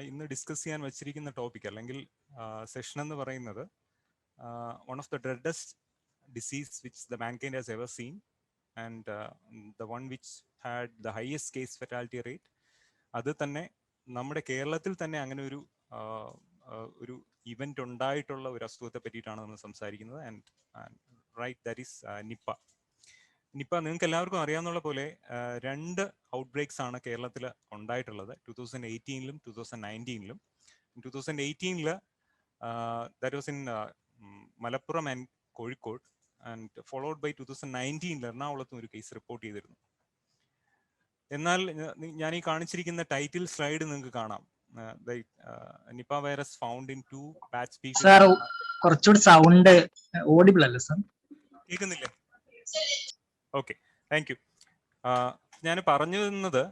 ഇന്ന് ഡിസ്കസ് ചെയ്യാൻ വെച്ചിരിക്കുന്ന ടോപ്പിക് അല്ലെങ്കിൽ സെഷൻ എന്ന് പറയുന്നത് one of the dreadest disease which the mankind has ever seen and the one which had the highest case fatality rate. അത് തന്നെ നമ്മുടെ കേരളത്തിൽ തന്നെ അങ്ങനെ ഒരു ഇവന്റ് ഉണ്ടായിട്ടുള്ള ഒരു അസുഖത്തെ പറ്റിയിട്ടാണ് നമ്മൾ സംസാരിക്കുന്നത്. And right, that is Nipah. Nipah നിങ്ങൾക്ക് എല്ലാവർക്കും അറിയാവുന്ന പോലെ 2 ഔട്ട്ബ്രേക്സ് ആണ് കേരളത്തിൽ ഉണ്ടായിട്ടുള്ളത്, 2018-ലും 2019-ലും. 2018-ല് that was in Malappuram and Kozhikode, and followed by 2019-ൽ എറണാകുളത്തും ഒരു കേസ് റിപ്പോർട്ട് ചെയ്തിരുന്നു. എന്നാൽ ഞാൻ ഈ കാണിച്ചിരിക്കുന്ന ടൈറ്റിൽ സ്ലൈഡ് നിങ്ങൾക്ക് കാണാം, Nipah virus found in 2 batch species. Sir കുറച്ചുകൂടി സൗണ്ട് ഓഡിബിൾ അല്ല സർ? കേൾക്കുന്നില്ലേ? Okay, thank you. ഞാൻ പറഞ്ഞു തന്നത്,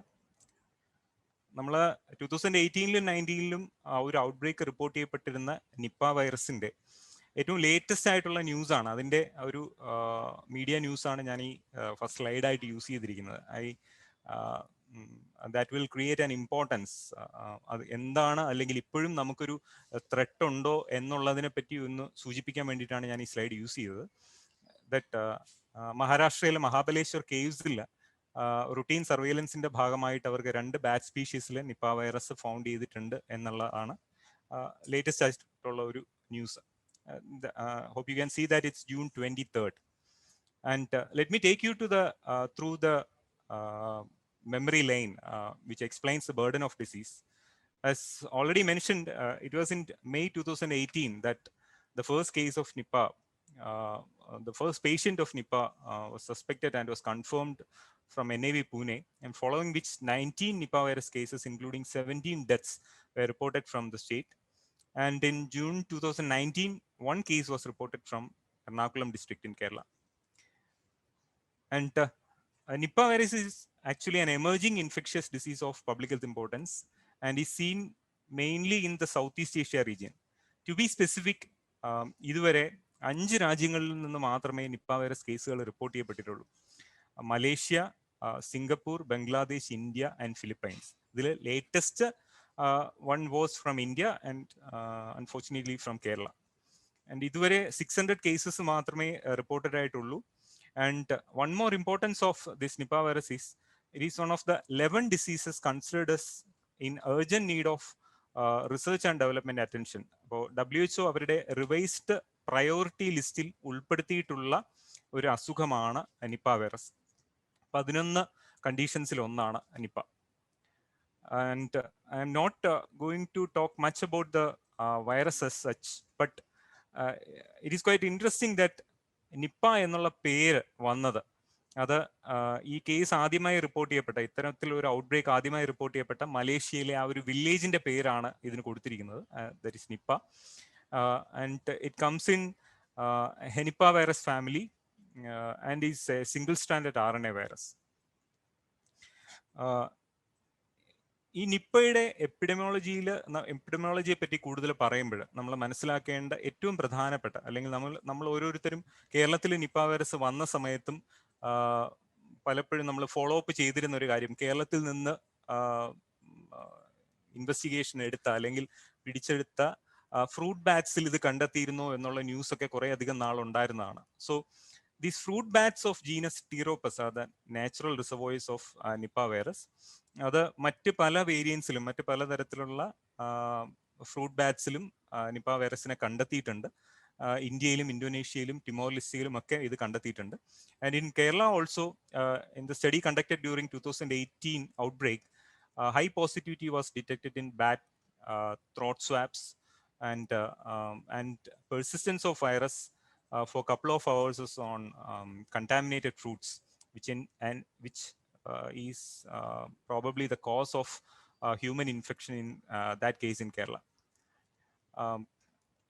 നമ്മൾ 2018-ലും 2019-ലും ഒരു ഔട്ട്ബ്രേക്ക് റിപ്പോർട്ട് ചെയ്യപ്പെട്ടിരുന്ന നിപ്പ വൈറസിന്റെ ഏറ്റവും ലേറ്റസ്റ്റ് ആയിട്ടുള്ള ന്യൂസ് ആണ്. അതിന്റെ ഒരു മീഡിയ ന്യൂസ് ആണ് ഞാൻ ഈ ഫസ്റ്റ് സ്ലൈഡായിട്ട് യൂസ് ചെയ്തിരിക്കുന്നത്. That will create an importance. അത് എന്താണ്, അല്ലെങ്കിൽ ഇപ്പോഴും നമുക്കൊരു ത്രെട്ട് ഉണ്ടോ എന്നുള്ളതിനെ പറ്റി ഒന്ന് സൂചിപ്പിക്കാൻ വേണ്ടിയിട്ടാണ് ഞാൻ ഈ സ്ലൈഡ് യൂസ് ചെയ്തത്. ദറ്റ് മഹാരാഷ്ട്രയിലെ മഹാബലേശ്വർ കേവ്സിൽ റുട്ടീൻ സർവൈലൻസിന്റെ ഭാഗമായിട്ട് അവർക്ക് 2 ബാച്ച് സ്പീഷീസിൽ നിപ്പ വൈറസ് ഫൗണ്ട് ചെയ്തിട്ടുണ്ട് എന്നുള്ളതാണ് ലേറ്റസ്റ്റ് ആയിട്ടുള്ള ഒരു news. Hope you can see that it's June 23rd. And let me take you to through the memory lane which explains the burden of disease. As already mentioned, it was in May 2018 that the first case of Nipah, the first patient of Nipah was suspected and was confirmed from NAV Pune, and following which 19 Nipah virus cases, including 17 deaths, were reported from the state. And in June 2019, one case was reported from Ernakulam district in Kerala. And Nipah virus is actually an emerging infectious disease of public health importance and is seen mainly in the Southeast Asia region. To be specific, ഇതുവരെ 5 രാജ്യങ്ങളിൽ നിന്ന് മാത്രമേ Nipah virus കേസുകൾ report ചെയ്യപ്പെട്ടിട്ടുള്ളൂ. Malaysia, Singapore, Bangladesh, India and Philippines. ഇതിൽ latest one was from India and unfortunately from Kerala. And ഇതുവരെ 600 cases മാത്രമേ reported ആയിട്ടുള്ളൂ. And one more importance of this Nipah virus is it is one of the 11 diseases considered as in urgent need of research and development attention. അപ്പോൾ WHO അവരുടെ revised priority ലിസ്റ്റിൽ ഉൾപ്പെടുത്തിയിട്ടുള്ള ഒരു അസുഖമാണ് Nipah virus. 11 കണ്ടീഷൻസിൽ ഒന്നാണ് Nipah. And I am not going to talk much about the virus as such, but it is quite interesting that Nipah എന്നുള്ള പേര് വന്നത്, അത് ഈ കേസ് ആദ്യമായി റിപ്പോർട്ട് ചെയ്യപ്പെട്ട, ഇത്തരത്തിലൊരു ഔട്ട്ബ്രേക്ക് ആദ്യമായി റിപ്പോർട്ട് ചെയ്യപ്പെട്ട മലേഷ്യയിലെ ആ ഒരു വില്ലേജിന്റെ പേരാണ് ഇതിന് കൊടുത്തിരിക്കുന്നത്. That is Nipah. And it comes in ഹെനിപ്പ virus family and is A single standard RNA virus. ഈ നിപ്പയുടെ എപ്പിഡമിയോളജിയെ പറ്റി കൂടുതൽ പറയുമ്പോൾ നമ്മൾ മനസ്സിലാക്കേണ്ട ഏറ്റവും പ്രധാനപ്പെട്ട, അല്ലെങ്കിൽ നമ്മൾ ഓരോരുത്തരും കേരളത്തിൽ നിപ്പ വൈറസ് വന്ന സമയത്തും പലപ്പോഴും നമ്മൾ ഫോളോ അപ്പ് ചെയ്തിരുന്ന ഒരു കാര്യം, കേരളത്തിൽ നിന്ന് ഇൻവെസ്റ്റിഗേഷൻ എടുത്ത അല്ലെങ്കിൽ പിടിച്ചെടുത്ത ഫ്രൂട്ട് ബാറ്റ്സിൽ ഇത് കണ്ടെത്തിയിരുന്നു എന്നുള്ള ന്യൂസ് ഒക്കെ കുറെ അധികം നാളുണ്ടായിരുന്നതാണ്. So these fruit bats of genus Pteropus are the natural reservoirs of Nipah virus. അത് മറ്റ് പല വേരിയൻസിലും മറ്റ് പലതരത്തിലുള്ള ഫ്രൂട്ട് ബാറ്റ്സിലും നിപ്പ വൈറസിനെ കണ്ടെത്തിയിട്ടുണ്ട്. ഇന്ത്യയിലും ഇന്തോനേഷ്യയിലും ടിമോർ ലിസ്റ്റിലും ഒക്കെ ഇത് കണ്ടെത്തിയിട്ടുണ്ട്. And in Kerala also in the study conducted during 2018 outbreak, high positivity was detected in bat throat swabs and persistence of virus for a couple of hours on contaminated fruits, which is probably the cause of human infection in that case in Kerala.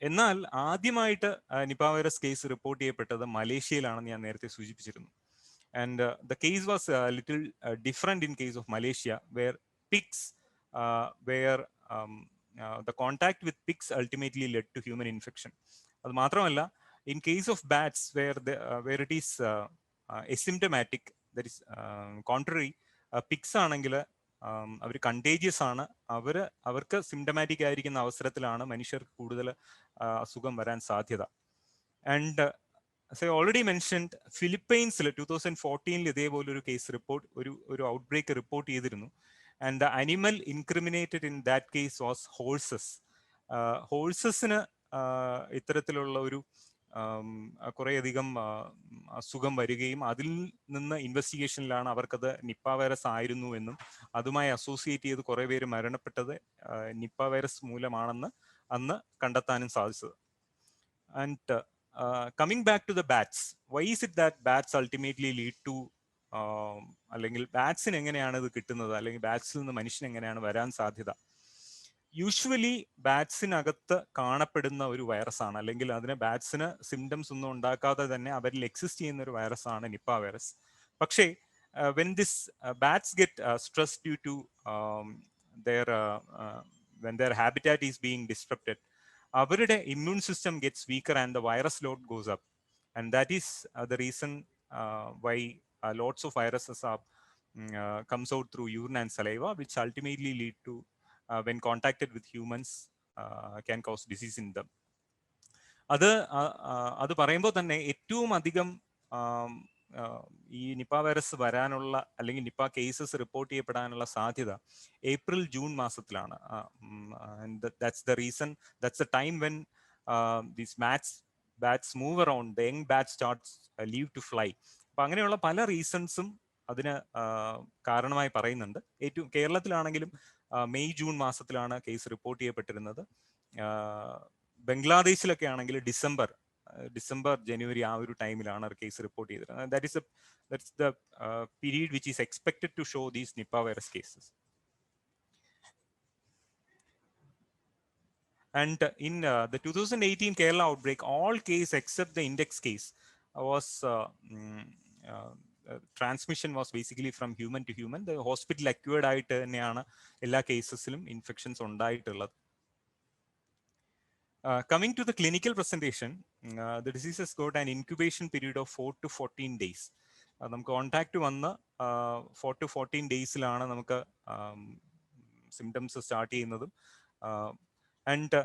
എന്നാൽ ആദ്യമായിട്ട് Nipah virus case report ചെയ്യപ്പെട്ടത് മലേഷ്യയിലാണെന്ന് ഞാൻ നേരത്തെ സൂചിപ്പിച്ചിരുന്നു. And the case was little different in case of Malaysia, where pigs where the contact with pigs ultimately led to human infection. അത് മാത്രമല്ല, in case of bats where it is asymptomatic, that is contrary, pigs ആണെങ്കിൽ അവർ contagious ആണ്, അവർക്ക് symptomatic ആയിരിക്കുന്ന അവസരത്തിലാണ് മനുഷ്യർക്ക് കൂടുതൽ അസുഖം വരാൻ സാധ്യത. And as I already mentioned, ഫിലിപ്പൈൻസിൽ 2014 ഇതേപോലെ ഒരു കേസ് റിപ്പോർട്ട്, ഒരു ഔട്ട്ബ്രേക്ക് റിപ്പോർട്ട് ചെയ്തിരുന്നു. And the animal incriminated in that case was horses. ഹോഴ്സസിന് ഇത്തരത്തിലുള്ള ഒരു കുറേയധികം അസുഖം വരികയും അതിൽ നിന്ന് ഇൻവെസ്റ്റിഗേഷനിലാണ് അവർക്കത് നിപ്പ വൈറസ് ആയിരുന്നു എന്നും അതുമായി അസോസിയേറ്റ് ചെയ്ത് കുറെ പേര് മരണപ്പെട്ടത് നിപ്പ വൈറസ് മൂലമാണെന്ന് അന്ന് കണ്ടെത്താനും സാധിച്ചത്. And coming back to the bats, why is it that bats ultimately lead to അല്ലെങ്കിൽ ബാറ്റ്സിന് എങ്ങനെയാണ് ഇത് കിട്ടുന്നത്, അല്ലെങ്കിൽ ബാറ്റ്സിൽ നിന്ന് മനുഷ്യന് എങ്ങനെയാണ് വരാൻ സാധ്യത? യൂഷ്വലി ബാറ്റ്സിനകത്ത് കാണപ്പെടുന്ന ഒരു വൈറസ് ആണ്, അല്ലെങ്കിൽ അതിന് ബാറ്റ്സിന് സിംറ്റംസ് ഒന്നും ഉണ്ടാക്കാതെ തന്നെ അവരിൽ എക്സിസ്റ്റ് ചെയ്യുന്ന ഒരു വൈറസ് ആണ് നിപ്പ വൈറസ്. പക്ഷേ when this bats get stressed due to when their habitat is being disrupted, അവരുടെ immune system gets weaker and the virus load goes up, and that is the reason why lots of viruses are comes out through urine and saliva, which ultimately lead to when contacted with humans can cause disease in them. അത് പറയുമ്പോൾ തന്നെ ഏറ്റവും അധികം ഈ Nipah virus വരാനുള്ള അല്ലെങ്കിൽ Nipah cases report ചെയ്യപ്പെടാനുള്ള സാധ്യത April June മാസത്തിലാണ്. that's the time when these bats move around, the young bats starts leave to fly. അപ്പൊ അങ്ങനെയുള്ള പല റീസൺസും അതിന് കാരണമായി പറയുന്നുണ്ട്. ഏറ്റവും കേരളത്തിലാണെങ്കിലും മെയ് ജൂൺ മാസത്തിലാണ് കേസ് റിപ്പോർട്ട് ചെയ്യപ്പെട്ടിരുന്നത്. ബംഗ്ലാദേശിലൊക്കെ ആണെങ്കിൽ ഡിസംബർ ജനുവരി ആ ഒരു ടൈമിലാണ് കേസ് റിപ്പോർട്ട് ചെയ്തിരുന്നത്. that's the period which is expected to show these Nipah virus cases. And in the 2018 Kerala outbreak, all case except the index case was transmission was basically from human to human. The hospital acquired ആയിട്ട് തന്നെയാണ് എല്ലാ കേസസിലും infections ഉണ്ടായിട്ടുള്ളത്. Coming to the clinical presentation, the disease has got an incubation period of 4 to 14 days. നമുക്ക് contact വന്ന് 4 to 14 ഡേയ്സിലാണ് നമുക്ക് symptoms start ചെയ്യുന്നതും. And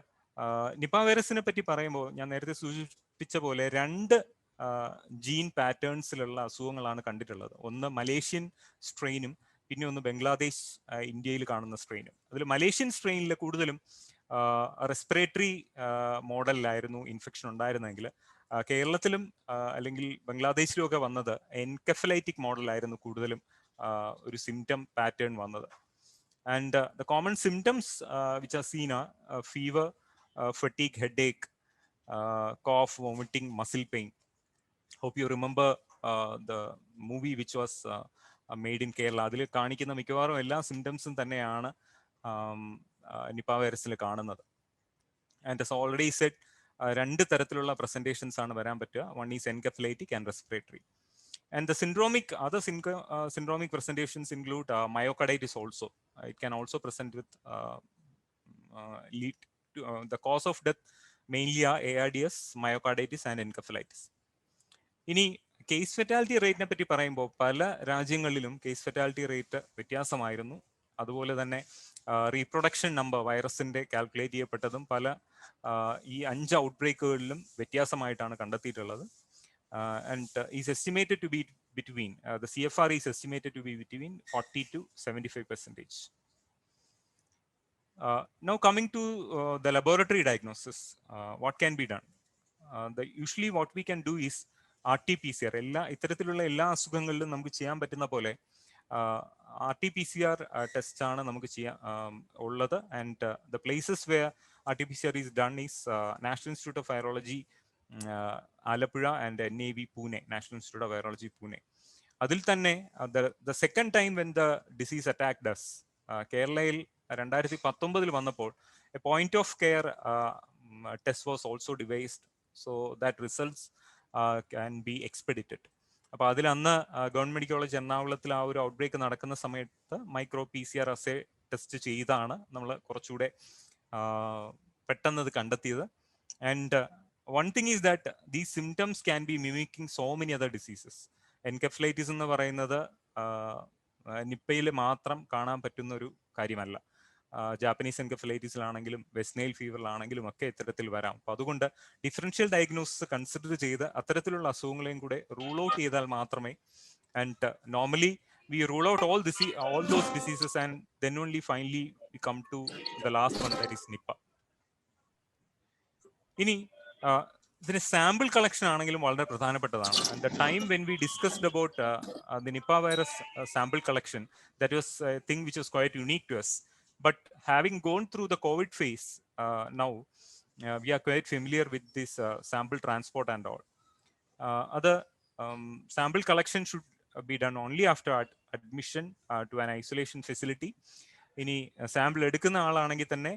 Nipah വൈറസിനെ പറ്റി പറയുമ്പോൾ ഞാൻ നേരത്തെ സൂചിപ്പിച്ച പോലെ 2 ജീൻ പാറ്റേൺസിലുള്ള അസുഖങ്ങളാണ് കണ്ടിട്ടുള്ളത്. ഒന്ന് മലേഷ്യൻ സ്ട്രെയിനും പിന്നെ ഒന്ന് ബംഗ്ലാദേശ് ഇന്ത്യയിൽ കാണുന്ന സ്ട്രെയിനും. അതിൽ മലേഷ്യൻ സ്ട്രെയിനിൽ കൂടുതലും റെസ്പിറേറ്ററി മോഡലിലായിരുന്നു ഇൻഫെക്ഷൻ ഉണ്ടായിരുന്നെങ്കിൽ കേരളത്തിലും അല്ലെങ്കിൽ ബംഗ്ലാദേശിലും ഒക്കെ വന്നത് എൻകെഫലൈറ്റിക് മോഡലായിരുന്നു കൂടുതലും ഒരു സിംറ്റം പാറ്റേൺ വന്നത്. And the common symptoms which are seen are fever, fatigue, headache, cough, vomiting, muscle pain. Hope you remember the movie which was made in Kerala. അതിൽ കാണിക്കുന്ന മിക്കവാറും എല്ലാ സിംറ്റംസും തന്നെയാണ് നിപ്പ വൈറസിൽ കാണുന്നത്. ആൻഡ് as already said, 2 തരത്തിലുള്ള presentations ആണ് വരാൻ പറ്റുക. One is encephalitic and respiratory. And the other syndromic presentations include myocarditis also. It can also present with lead to the cause of death mainly are ARDS, myocarditis and encephalitis. ഇനി case fatality റേറ്റിനെ പറ്റി പറയുമ്പോൾ പല രാജ്യങ്ങളിലും case fatality rate വ്യത്യാസമായിരുന്നു. അതുപോലെ തന്നെ reproduction number വൈറസിന്റെ calculate ചെയ്യപ്പെട്ടതും പല ഈ 5 ഔട്ട്ബ്രേക്കുകളിലും വ്യത്യാസമായിട്ടാണ് കണ്ടെത്തിയിട്ടുള്ളത്. And is estimated to be between the CFR is estimated to be between 40 to 75%. Now coming to the laboratory diagnosis, what can be done? Usually what we can do is RT-PCR. ഇത്തരത്തിലുള്ള എല്ലാ അസുഖങ്ങളിലും നമുക്ക് ചെയ്യാൻ പറ്റുന്ന പോലെ RT-PCR test ആണ് നമുക്ക് ഉള്ളത്. And the places wear RT-PCR is done is National Institute of Virology, Alappuzha, and NAV Pune, National Institute of Virology Pune. അതിൽ തന്നെ the second time when the disease attacked us, കേരളയിൽ 2019 വന്നപ്പോൾ a point of care test was also devised so that results can be expedited. അപ്പോൾ അതിൽ അന്ന് government medical college എറണാകുളത്തിൽ ആ ഒരു outbreak നടക്കുന്ന സമയത്ത് മൈക്രോ PCR അസേ ടെസ്റ്റ് ചെയ്താണ് നമ്മൾ കുറച്ചുകൂടെ പെട്ടെന്ന് അത് കണ്ടെത്തിയത്. And one thing is that these symptoms can be mimicking so many other diseases. Encephalitis എന്ന് പറയുന്നത് നിപ്പയിൽ മാത്രം കാണാൻ പറ്റുന്ന ഒരു കാര്യമല്ല. ജാപ്പനീസ് എൻകഫലൈറ്റിസിലാണെങ്കിലും വെസ്റ്റ് നൈൽ ഫീവറിലാണെങ്കിലും ഒക്കെ ഇത്തരത്തിൽ വരാം. അപ്പൊ അതുകൊണ്ട് ഡിഫറൻഷ്യൽ ഡയഗ്നോസിസ് കൺസിഡർ ചെയ്ത് അത്തരത്തിലുള്ള അസുഖങ്ങളെയും കൂടെ റൂൾ ഔട്ട് ചെയ്താൽ മാത്രമേ, and normally we rule out all those diseases, and then only finally we come to the last one, that is Nipah. ഇനി ഇതിന് സാമ്പിൾ കളക്ഷൻ ആണെങ്കിലും വളരെ പ്രധാനപ്പെട്ടതാണ്. And the time when we discussed about the Nipah virus sample collection, that was a thing which was quite unique to us. But having gone through the COVID phase, now we are quite familiar with this sample transport and all. Other sample collection should be done only after admission to an isolation facility. ഇനി sample എടുക്കുന്ന ആളാണെങ്കിൽ തന്നെ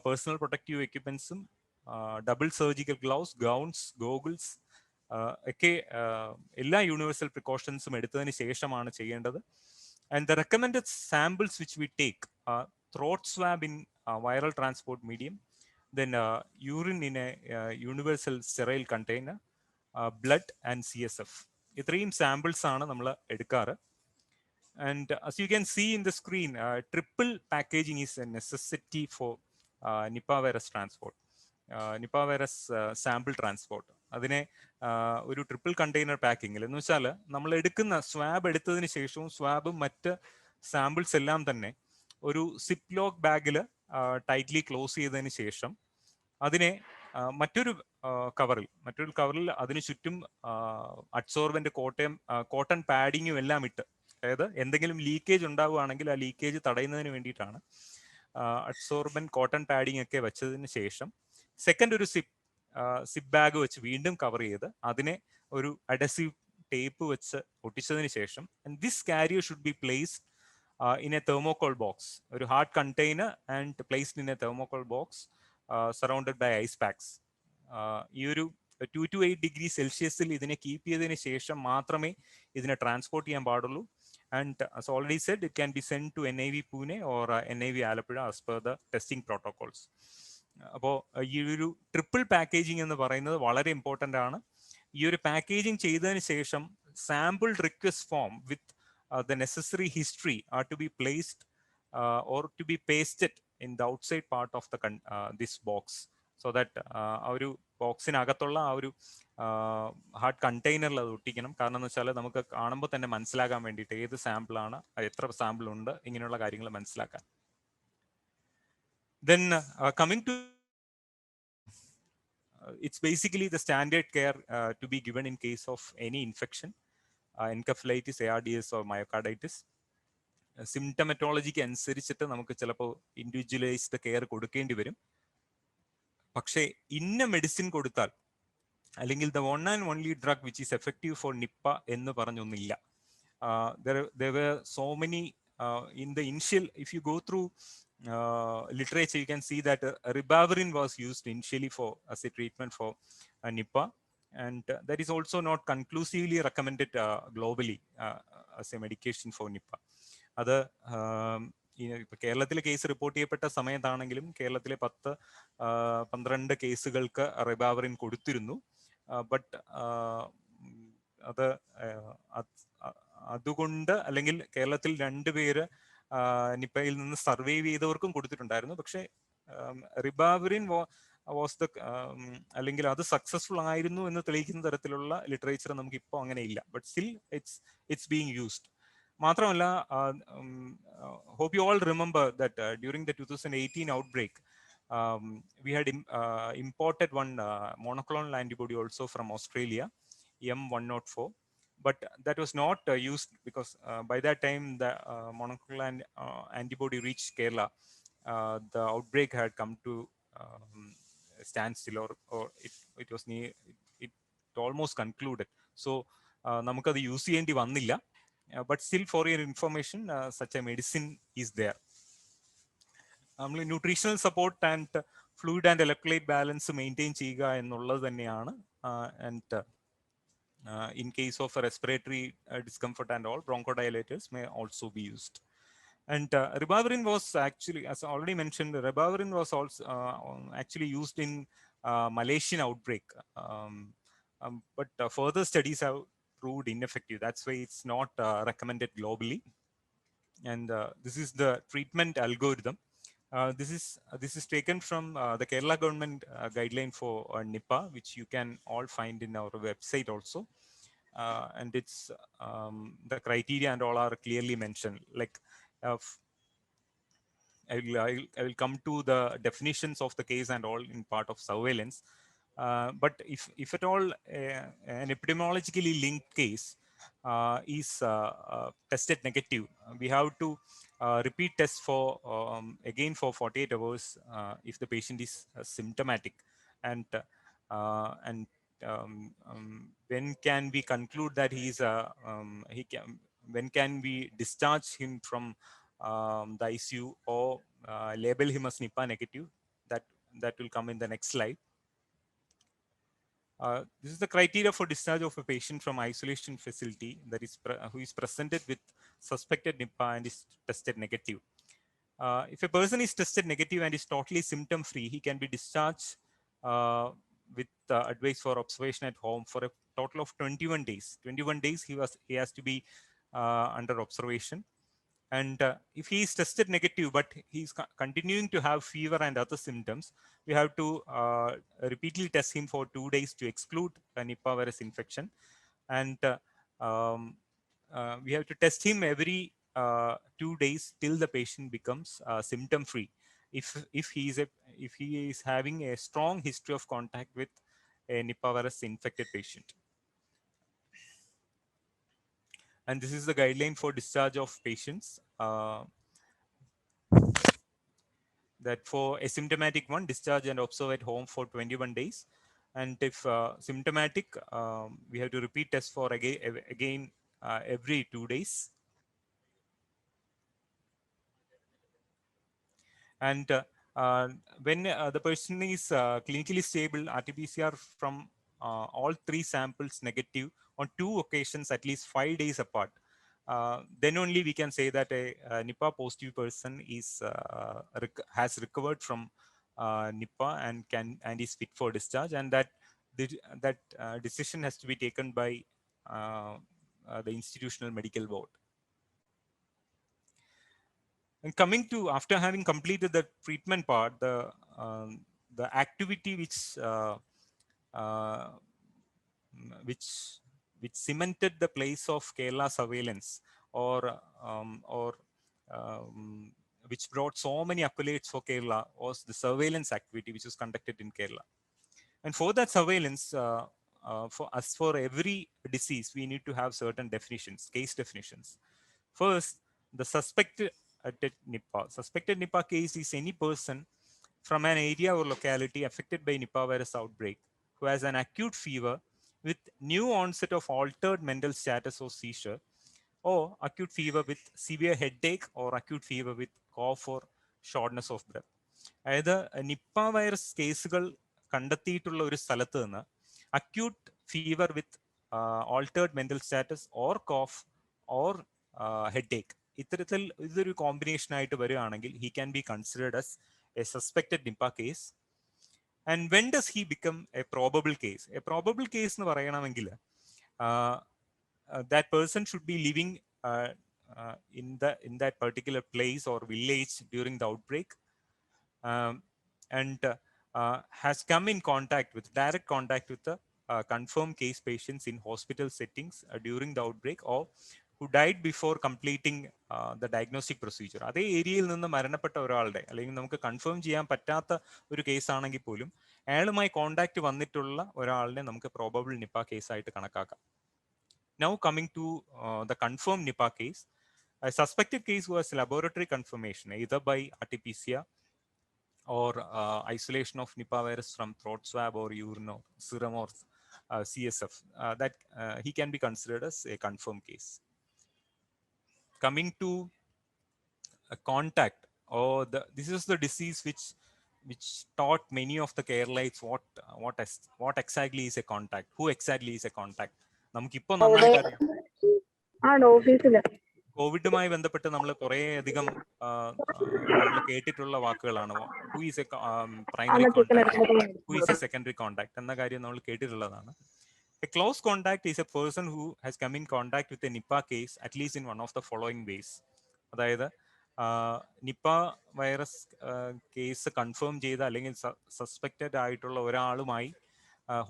personal protective എക്യുപ്മെന്റ്സും double surgical gloves, gowns, goggles ഒക്കെ എല്ലാ universal പ്രിക്കോഷൻസും എടുത്തതിന് ശേഷമാണ് ചെയ്യേണ്ടത്. And the recommended samples which we take throat swab in viral transport medium, then urine in a universal sterile container, blood and CSF. ഇത്രയും samples ആണ് നമ്മൾ എടുക്കാറ്. And as you can see in the screen, triple packaging is a necessity for Nipah virus transport. Nipah virus sample transport. അതിനെ ഒരു triple container പാക്കിങ്ങിൽ എന്ന് വെച്ചാൽ നമ്മൾ എടുക്കുന്ന സ്വാബ് എടുത്തതിന് ശേഷവും സ്വാബും മറ്റ് സാമ്പിൾസ് എല്ലാം തന്നെ ഒരു സിപ്പ് ലോക്ക് ബാഗിൽ ടൈറ്റ്ലി ക്ലോസ് ചെയ്തതിന് ശേഷം അതിനെ മറ്റൊരു കവറിൽ അതിന് ചുറ്റും അഡ്സോർബന്റ് കോട്ടൺ പാഡിങ്ങും എല്ലാം ഇട്ട്, അതായത് എന്തെങ്കിലും ലീക്കേജ് ഉണ്ടാവുകയാണെങ്കിൽ ആ ലീക്കേജ് തടയുന്നതിന് വേണ്ടിയിട്ടാണ് അഡ്സോർബന്റ് കോട്ടൺ പാഡിങ് ഒക്കെ വെച്ചതിന് ശേഷം സെക്കൻഡ് ഒരു സിപ്പ് ബാഗ് വെച്ച് വീണ്ടും കവർ ചെയ്ത് അതിനെ ഒരു അഡസീവ് ടേപ്പ് വെച്ച് ഒട്ടിച്ചതിന് ശേഷം this carrier should be placed in a thermocol box, ഒരു hard container and placed in a thermocol box surrounded by ice packs. ഈ ഒരു 2 to 8 ഡിഗ്രി സെൽഷ്യസിൽ ഇതിനെ കീപ്പ് ചെയ്തതിന് ശേഷം മാത്രമേ ഇതിനെ ട്രാൻസ്പോർട്ട് ചെയ്യാൻ പാടുള്ളൂ. And as already said, it can be sent to NIV Pune or NIV Alappuzha as per the testing protocols. അപ്പോൾ ഈ ഒരു ട്രിപ്പിൾ പാക്കേജിംഗ് എന്ന് പറയുന്നത് വളരെ ഇമ്പോർട്ടൻ്റ് ആണ്. ഈ ഒരു പാക്കേജിംഗ് ചെയ്തതിന് ശേഷം sample request form with the necessary history are to be placed or to be pasted in the outside part of the this box, so that ആ ഒരു ബോക്സിനകത്തുള്ള ആ ഒരു ഹാർഡ് കണ്ടെയ്നറിൽ അത് ഒട്ടിക്കണം. കാരണം എന്ന് വെച്ചാൽ നമുക്ക് കാണുമ്പോൾ തന്നെ മനസ്സിലാക്കാൻ വേണ്ടിയിട്ട് ഏത് സാമ്പിളാണ്, എത്ര സാമ്പിൾ ഉണ്ട്, ഇങ്ങനെയുള്ള കാര്യങ്ങൾ മനസ്സിലാക്കാൻ. Then coming to it's basically the standard care to be given in case of any infection, encephalitis, ARDS or myocarditis. സിംറ്റമറ്റോളജിക്ക് അനുസരിച്ചിട്ട് നമുക്ക് ചിലപ്പോൾ ഇൻഡിവിജ്വലൈസ്ഡ് കെയർ കൊടുക്കേണ്ടി വരും. പക്ഷേ ഇന്ന മെഡിസിൻ കൊടുത്താൽ അല്ലെങ്കിൽ the one and only drug which is effective four Nipah എന്ന് പറഞ്ഞൊന്നില്ല. there were so many in the initial, if you go through literature, you can see that ribavirin was used initially as a treatment for Nipah, and that is also not conclusively recommended globally as a medication for Nipah. അത് ഇപ്പൊ കേരളത്തിലെ case report ചെയ്യപ്പെട്ട സമയത്താണെങ്കിലും കേരളത്തിലെ 10-12 കേസുകൾക്ക് ribavirin കൊടുത്തിരുന്നു. But അതുകൊണ്ട് അല്ലെങ്കിൽ കേരളത്തിൽ 2 പേര് നിപ്പയിൽ നിന്ന് സർവൈവ് ചെയ്തവർക്കും കൊടുത്തിട്ടുണ്ടായിരുന്നു. പക്ഷേ റിബാവിറിൻ വാസ് ദ അല്ലെങ്കിൽ അത് സക്സസ്ഫുൾ ആയിരുന്നു എന്ന് തെളിയിക്കുന്ന തരത്തിലുള്ള ലിറ്ററേച്ചർ നമുക്ക് ഇപ്പോൾ അങ്ങനെ ഇല്ല. But still it's being used. മാത്രമല്ല, hope you all remember that during the 2018 outbreak, we had imported one monoclonal antibody also from Australia, M104, but that was not used because by that time the monoclonal antibody reached Kerala. The outbreak had come to standstill, or it was near, it almost concluded. So നമുക്കത് use ചെയ്യേണ്ടി വന്നില്ല. But still, for your information, such a medicine is there. Nutritional support and fluid and electrolyte balance maintain ചെയ്യുക എന്നുള്ളത് തന്നെയാണ്. And in case of respiratory discomfort and all, bronchodilators may also be used. And ribavirin was actually, as I already mentioned, ribavirin was also actually used in Malaysian outbreak. But further studies have proved ineffective. That's why it's not recommended globally. and this is the treatment algorithm. This is taken from the Kerala government guideline for Nipah, which you can all find in our website also. And it's the criteria and all are clearly mentioned. Like I will come to the definitions of the case and all in part of surveillance. But if at all an epidemiologically linked case is tested negative, we have to repeat test for again for 48 hours if the patient is symptomatic, and and when can we conclude that he can, when can we discharge him from the ICU or label him as Nipah negative? That will come in the next slide. This is the criteria for discharge of a patient from isolation facility that is who is presented with suspected Nipah and is tested negative. If a person is tested negative and is totally symptom free, he can be discharged with advice for observation at home for a total of 21 days. 21 days he has to be under observation. And if he is tested negative, but he's continuing to have fever and other symptoms, we have to repeatedly test him for 2 days to exclude a Nipah virus infection. And we have to test him every 2 days till the patient becomes symptom free. If he is having a strong history of contact with a Nipah virus infected patient. And this is the guideline for discharge of patients. That for asymptomatic one, discharge and observe at home for 21 days. And if symptomatic, we have to repeat test for again every 2 days. And when the person is clinically stable, RT-PCR from all 3 samples negative on 2 occasions at least 5 days apart, then only we can say that a Nipah positive person is has recovered from Nipah and is fit for discharge, and that decision has to be taken by the institutional medical board. And coming to, after having completed the treatment part, the activity uh, which cemented the place of Kerala surveillance, or which brought so many accolades for Kerala, was the surveillance activity which was conducted in Kerala. And for that surveillance, for every disease, we need to have certain definitions, case definitions. First, the suspected Nipah. Suspected Nipah case is any person from an area or locality affected by Nipah virus outbreak who has an acute fever with new onset of altered mental status or seizure, or acute fever with severe headache, or acute fever with cough or shortness of breath. അതായത് Nipah virus കേസുകൾ കണ്ടെത്തിയിട്ടുള്ള ഒരു സ്ഥലത്ത് നിന്ന് acute fever with altered mental status or cough or headache, ഇത്തരത്തിൽ ഇതൊരു combination ആയിട്ട് വരികയാണെങ്കിൽ he can be considered as a suspected Nipah case. And when does he become a probable case? A probable case എന്ന് പറയണമെങ്കിൽ that person should be living in that particular place or village during the outbreak, and has come in direct contact with the confirmed case patients in hospital settings during the outbreak, or who died before completing the diagnostic procedure. അതേ ഏരിയയിൽ നിന്ന് മരണപ്പെട്ട ഒരാളുടെ, അല്ലെങ്കിൽ നമുക്ക് confirm ചെയ്യാൻ പറ്റാത്ത ഒരു കേസ് ആണെങ്കിൽ പോലും അയാളുമായി കോണ്ടാക്ട് വന്നിട്ടുള്ള ഒരാളിനെ നമുക്ക് പ്രോബബിൾ നിപ്പ കേസായിട്ട് കണക്കാക്കാം. Now coming to the confirmed Nipah case, a suspected case was laboratory confirmation either by RT-PCR or isolation of Nipah virus from throat swab or urine or serum or CSF. That he can be considered as a confirmed case. Coming to a contact, this is the disease which taught many of the Keralites what exactly is a contact, who exactly is a contact. നമുക്കിപ്പോ നന്നായിട്ട് അറിയാം, കോവിഡുമായി ബന്ധപ്പെട്ട് നമ്മൾ കുറേ അധികം നമ്മൾ കേട്ടിട്ടുള്ള വാക്കുകളാണ്. Who is A primary contact, who is A secondary contact എന്ന കാര്യം നമ്മൾ കേട്ടിട്ടുള്ളതാണ്. A close contact is a person who has come in contact with a Nipah case at least in one of the following ways. അതായത് Nipah virus case confirm ചെയ്ത അല്ലെങ്കിൽ suspected ആയിട്ടുള്ള ഒരാളുമായി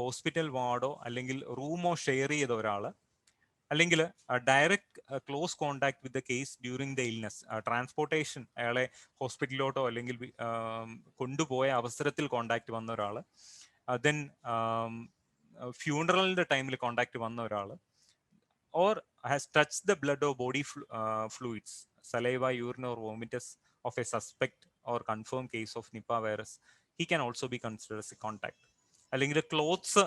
hospital വാർഡോ അല്ലെങ്കിൽ റൂമോ share ചെയ്ത ഒരാൾ, അല്ലെങ്കിൽ direct close contact with the case during the illness, transportation, അയാളെ ഹോസ്പിറ്റലിലോട്ടോ അല്ലെങ്കിൽ കൊണ്ടുപോയ അവസരത്തിൽ കോണ്ടാക്ട് വന്ന ഒരാൾ, ദെൻ ഫ്യൂണറലിന്റെ ടൈമിൽ കോണ്ടാക്ട് വന്ന ഒരാൾ, or has touched the blood or body fluids, saliva, urine or vomitus of a suspect or confirmed case of Nipah virus, he can also be considered as a contact. അല്ലെങ്കിൽ clothes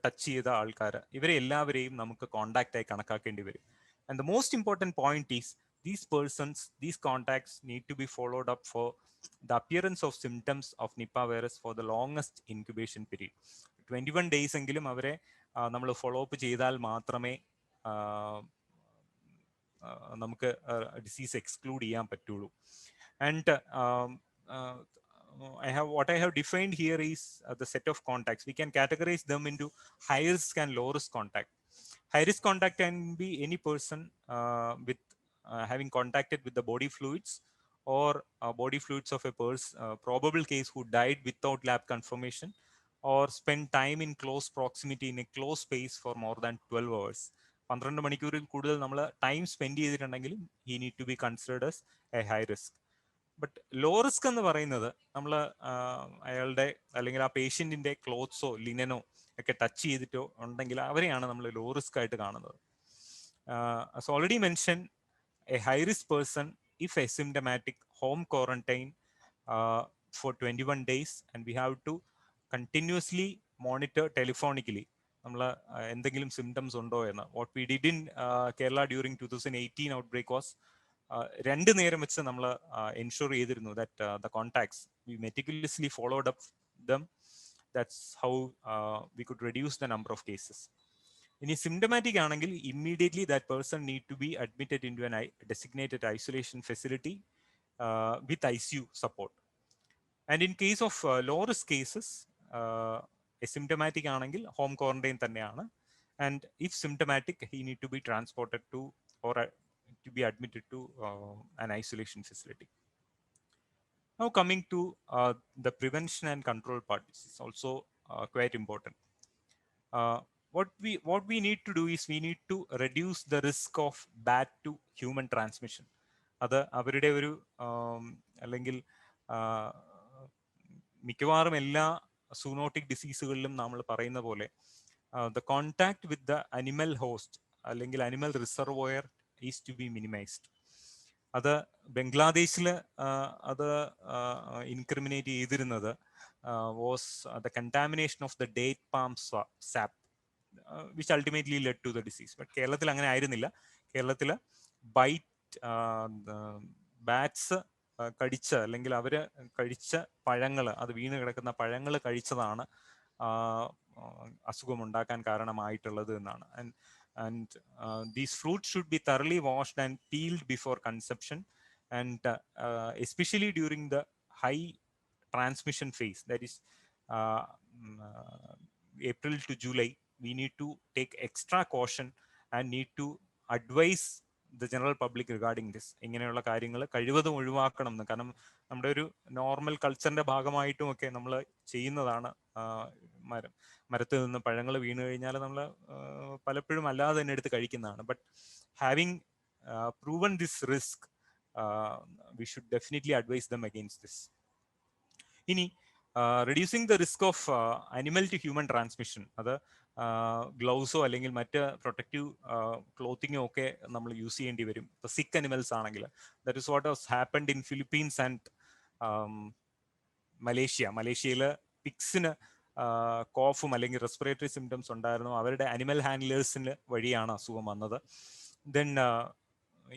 touch ചെയ്ത ആൾക്കാർ, ഇവരെ എല്ലാവരെയും നമുക്ക് contact ആയി കണക്കാക്കേണ്ടി വരും. And the most important point is these persons, these contacts need to be followed up for the appearance of symptoms of Nipah virus for the longest incubation period. 21 days എങ്കിലും അവരെ നമ്മൾ ഫോളോ അപ്പ് ചെയ്താൽ മാത്രമേ നമുക്ക് disease exclude ചെയ്യാൻ പറ്റുള്ളൂ. And what I have defined here is the set of contacts. We can categorize them into high risk and low risk contact. High risk contact can be any person with having contacted with the body fluids or body fluids of a probable case who died without lab confirmation or spend time in close proximity in a close space for more than 12 hours. 12 മണിക്കൂറിൽ കൂടുതൽ നമ്മൾ time spend ചെയ്തിട്ടുണ്ടെങ്കിൽ he need to be considered as a high risk. But low risk എന്ന് പറയുന്നത് നമ്മൾ അയാളുടെ അല്ലെങ്കിൽ ആ പേഷ്യന്റിന്റെ ക്ലോത്ത്സോ ലിനനോ ഒക്കെ ടച്ച് ചെയ്തിട്ടോ ഉണ്ടെങ്കിൽ അവരെയാണ് നമ്മൾ ലോ റിസ്ക് ആയിട്ട് കാണുന്നത്. as already mentioned, a high risk person if asymptomatic, home quarantine for 21 days, and we have to continuously monitor telephonically നമ്മൾ എന്തെങ്കിലും സിംറ്റംസ് ഉണ്ടോ എന്ന്. What we did in Kerala during 2018 outbreak was 2 നേരം വെച്ച് നമ്മൾ എൻഷുർ ചെയ്തിരുന്നു that the contacts we meticulously followed up them. That's how we could reduce the number of cases. ഇനി symptomatic ആണെങ്കിൽ immediately that person need to be admitted into an designated isolation facility with ICU support. And in case of low risk cases, asymptomatic ആണെങ്കിൽ home quarantine തന്നെയാണ്. And if symptomatic he need to be transported to or to be admitted to an isolation facility. Now coming to the prevention and control part, this is also quite important. What we need to do is we need to reduce the risk of bat to human transmission. അത് അവരുടെ ഒരു അല്ലെങ്കിൽ മിക്കവാറും എല്ലാ zoonotic ഡിസീസുകളിലും നമ്മൾ പറയുന്ന പോലെ the contact with the animal host അല്ലെങ്കിൽ animal reservoir is to be minimized. അത് ബംഗ്ലാദേശിൽ അത് ഇൻക്രിമിനേറ്റ് ചെയ്തിരുന്നത് was the contamination of the date palm sap which ultimately led to the disease. But കേരളത്തിൽ അങ്ങനെ ആയിരുന്നില്ല. കേരളത്തിൽ ബൈറ്റ് ബാറ്റ്സ് കടിച്ച അല്ലെങ്കിൽ അവര് കഴിച്ച പഴങ്ങൾ, അത് വീണ് കിടക്കുന്ന പഴങ്ങൾ കഴിച്ചതാണ് അസുഖം ഉണ്ടാക്കാൻ കാരണമായിട്ടുള്ളത് എന്നാണ്. And these fruits should be thoroughly washed and peeled before consumption, and especially during the high transmission phase, that is April to July, we need to take extra caution and need to advise the general public regarding this. ഇങ്ങനെയുള്ള കാര്യങ്ങൾ കഴിവതും ഒഴിവാക്കണം എന്ന്. കാരണം നമ്മുടെ ഒരു normal കൾച്ചറിന്റെ ഭാഗമായിട്ടും ഒക്കെ നമ്മൾ ചെയ്യുന്നതാണ്. മരത്തിൽ നിന്ന് പഴങ്ങൾ വീണ് കഴിഞ്ഞാൽ നമ്മൾ പലപ്പോഴും അല്ലാതെ തന്നെ എടുത്ത് കഴിക്കുന്നതാണ്. But having proven this risk, we should definitely advise them against this. ഇനി reducing the risk of animal to human transmission, അത് ഗ്ലൗസോ അല്ലെങ്കിൽ മറ്റ് പ്രൊട്ടക്റ്റീവ് ക്ലോത്തിങ്ങോ ഒക്കെ നമ്മൾ യൂസ് ചെയ്യേണ്ടി വരും. ഇപ്പൊ സിക്ക് അനിമൽസ് ആണെങ്കിൽ, that is what has happened in Philippines and മലേഷ്യയിൽ പിക്സിന് കോഫും അല്ലെങ്കിൽ റെസ്പിറേറ്ററി സിംറ്റംസ് ഉണ്ടായിരുന്നു. അവരുടെ അനിമൽ ഹാൻഡ്ലേഴ്സിന് വഴിയാണ് അസുഖം വന്നത്. ദെൻ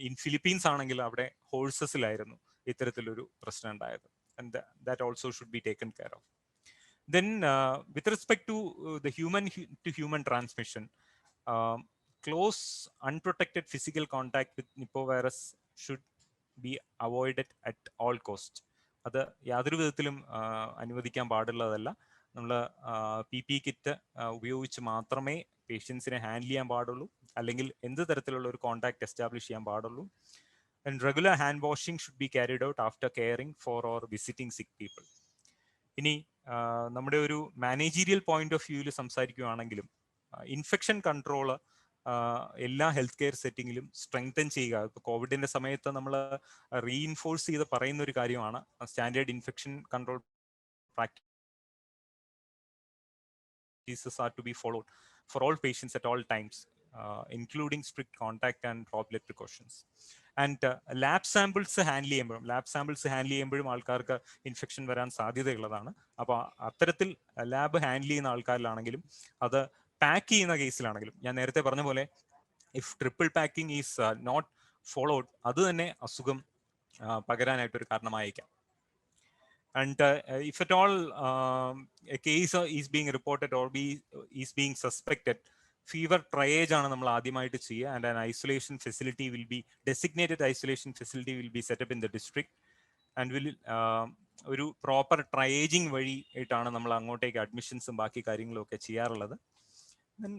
ഇൻ ഫിലിപ്പീൻസ് ആണെങ്കിൽ അവിടെ ഹോഴ്സസിലായിരുന്നു ഇത്തരത്തിലൊരു പ്രശ്നം ഉണ്ടായത്. And that also should be taken care of. Then with respect to the human to human transmission, close unprotected physical contact with Nipah virus should be avoided at all costs. അത് യാതൊരു വിധത്തിലും അനുവദിക്കാൻ പാടുള്ളതല്ല. നമ്മൾ PPE കിറ്റ് ഉപയോഗിച്ച് മാത്രമേ പേഷ്യൻസിനെ handle ചെയ്യാൻ പാടുള്ളൂ, അല്ലെങ്കിൽ എന്ത് തരത്തിലുള്ള ഒരു കോണ്ടാക്ട് എസ്റ്റാബ്ലിഷ് ചെയ്യാൻ പാടുള്ളൂ. And regular hand washing should be carried out after caring for or visiting sick people. ഇനി നമ്മുടെ ഒരു മാനേജീരിയൽ പോയിന്റ് ഓഫ് വ്യൂവിൽ സംസാരിക്കുകയാണെങ്കിലും ഇൻഫെക്ഷൻ കൺട്രോൾ എല്ലാ ഹെൽത്ത് കെയർ സെറ്റിങ്ങിലും സ്ട്രെങ്തൻ ചെയ്യുക. ഇപ്പോൾ കോവിഡിന്റെ സമയത്ത് നമ്മൾ റീഇൻഫോഴ്സ് ചെയ്ത് പറയുന്ന ഒരു കാര്യമാണ് standard infection control practices are to be followed for all patients at all times, including strict contact and droplet precautions. And lab samples handle ചെയ്യുമ്പോഴും ആൾക്കാർക്ക് ഇൻഫെക്ഷൻ വരാൻ സാധ്യതയുള്ളതാണ്. അപ്പോൾ അത്തരത്തിൽ ലാബ് ഹാൻഡിൽ ചെയ്യുന്ന ആൾക്കാരിലാണെങ്കിലും അത് പാക്ക് ചെയ്യുന്ന കേസിലാണെങ്കിലും ഞാൻ നേരത്തെ പറഞ്ഞ പോലെ if triple packing is not followed, അത് തന്നെ അസുഖം പകരാനായിട്ടൊരു കാരണമായേക്കാം. And if at all a case is being reported or is being suspected, fever triage ആണ് നമ്മൾ ആദ്യമായിട്ട് ചെയ്യുക. And an isolation facility will be designated set up in the district and will ഒരു proper ട്രയേജിങ് വഴി ആയിട്ടാണ് നമ്മൾ അങ്ങോട്ടേക്ക് അഡ്മിഷൻസും ബാക്കി കാര്യങ്ങളും ഒക്കെ ചെയ്യാറുള്ളത്. Then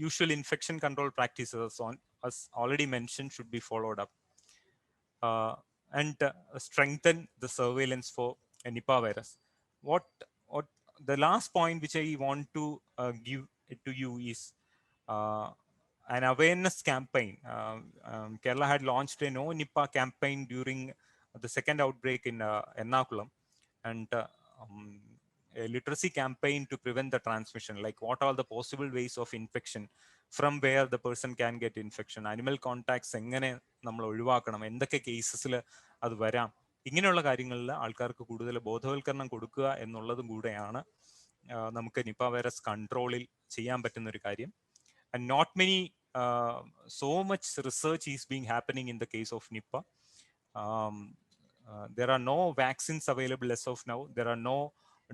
usual infection control practices as already mentioned should be followed up. And strengthen the surveillance for Nipah virus. What the last point which I want to give it to you is an awareness campaign. Kerala had launched a No Nipah campaign during the second outbreak in Ernakulam, and a literacy campaign to prevent the transmission, like what are the possible ways of infection, from where the person can get infection, animal contacts എങ്ങനെ നമ്മൾ ഒഴിവാക്കണം, എന്തൊക്കെ കേസസിൽ അത് വരാം, ഇങ്ങനെയുള്ള കാര്യങ്ങളിൽ ആൾക്കാർക്ക് കൂടുതൽ ബോധവൽക്കരണം കൊടുക്കുക എന്നുള്ളതും കൂടെയാണ് നമുക്ക് നിപ്പ വൈറസ് കൺട്രോളിൽ ചെയ്യാൻ പറ്റുന്ന ഒരു കാര്യം. And not many so much research is being happening in the case of Nipah. There are no vaccines available as of now. There are no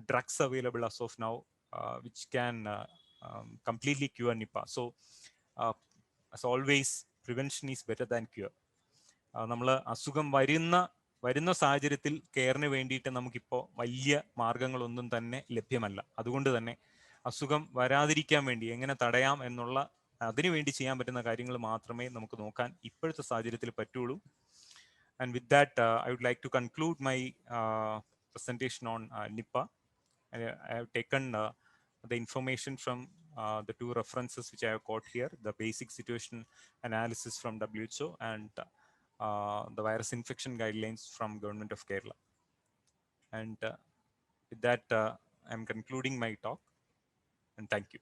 drugs available as of now which can completely cure Nipah. So as always, prevention is better than cure. നമ്മൾ അസുഖം വരുന്ന സാഹചര്യത്തിൽ കെയറിന് വേണ്ടിയിട്ട് നമുക്കിപ്പോൾ വലിയ മാർഗങ്ങളൊന്നും തന്നെ ലഭ്യമല്ല. അതുകൊണ്ട് തന്നെ അസുഖം വരാതിരിക്കാൻ വേണ്ടി എങ്ങനെ തടയാം എന്നുള്ള അതിനുവേണ്ടി ചെയ്യാൻ പറ്റുന്ന കാര്യങ്ങൾ മാത്രമേ നമുക്ക് നോക്കാൻ ഇപ്പോഴത്തെ സാഹചര്യത്തിൽ പറ്റുള്ളൂ. And with that, I would like to conclude my presentation on Nipah. I have taken the information from the two references which I have got here, the basic situation analysis from WHO and the virus infection guidelines from Government of Kerala. And with that, I'm concluding my talk, and thank you.